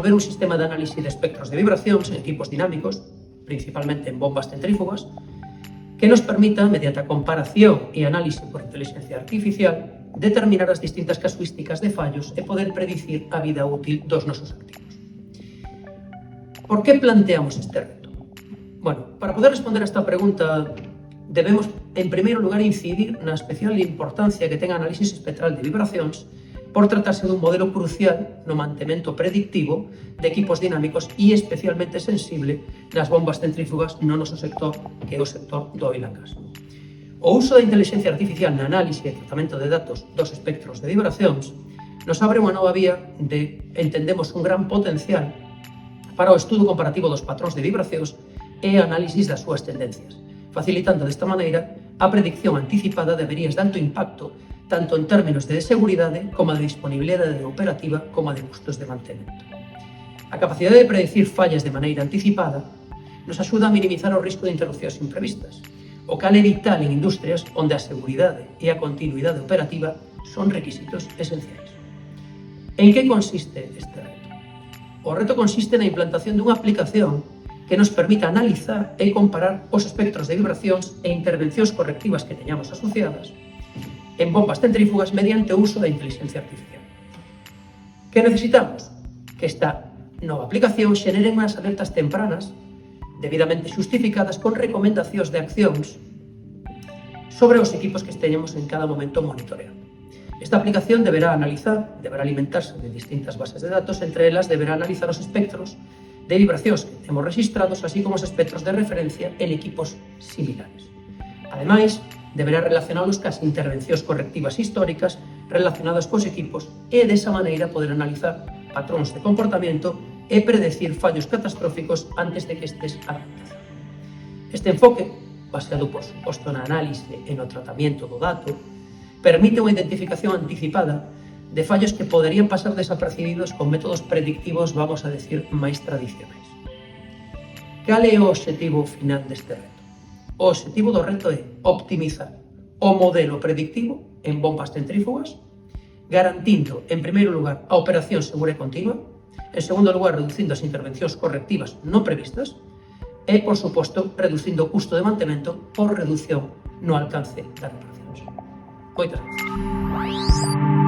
desenvolver un sistema de análisis de espectros de vibracións en equipos dinámicos, principalmente en bombas centrífugas, que nos permita, mediante a comparación e análise por inteligencia artificial, determinar as distintas casuísticas de fallos e poder predicir a vida útil dos nosos activos. Por que planteamos este reto? Bueno, para poder responder a esta pregunta, debemos, en primeiro lugar, incidir na especial importancia que ten a análisis espectral de vibracións por tratarse dun modelo crucial no mantemento predictivo de equipos dinámicos e especialmente sensible nas bombas centrífugas no noso sector, que é o sector do oil and gas. O uso da inteligencia artificial na análise e tratamento de datos dos espectros de vibracións nos abre unha nova vía de, entendemos, un gran potencial para o estudo comparativo dos patróns de vibracións e análisis das súas tendencias, facilitando desta maneira a predicción anticipada de averías de alto impacto tanto en términos de seguridade como de disponibilidade operativa como de custos de mantemento. A capacidade de predecir fallas de maneira anticipada nos axuda a minimizar o risco de interrupcións imprevistas, o cal é vital en industrias onde a seguridade e a continuidade operativa son requisitos esenciais. En que consiste este reto? O reto consiste na implantación dunha aplicación que nos permita analizar e comparar os espectros de vibracións e intervencións correctivas que teñamos asociadas en bombas centrífugas mediante o uso da inteligencia artificial. Que necesitamos? Que esta nova aplicación xenere unhas alertas tempranas debidamente xustificadas con recomendacións de accións sobre os equipos que esteñemos en cada momento monitoreando. Esta aplicación deberá alimentarse de distintas bases de datos, entre elas deberá analizar os espectros de vibracións que temos registrados, así como os espectros de referencia en equipos similares. Ademais, deberá relacionalos cas intervencións correctivas históricas relacionadas cos equipos e, desa maneira, poder analizar patróns de comportamento e predecir fallos catastróficos antes de que estes acontezan. Este enfoque, baseado, por suposto, na análise e no tratamento do dato, permite unha identificación anticipada de fallos que poderían pasar desapercibidos con métodos predictivos, vamos a decir, máis tradicionais. Cal é o obxectivo final deste reto? O obxectivo do reto é optimizar o modelo predictivo en bombas centrífugas, garantindo, en primeiro lugar, a operación segura e continua, en segundo lugar, reducindo as intervencións correctivas non previstas e, por suposto, reducindo o custo de mantemento por reducción no alcance das reparacións. Moitas gracias.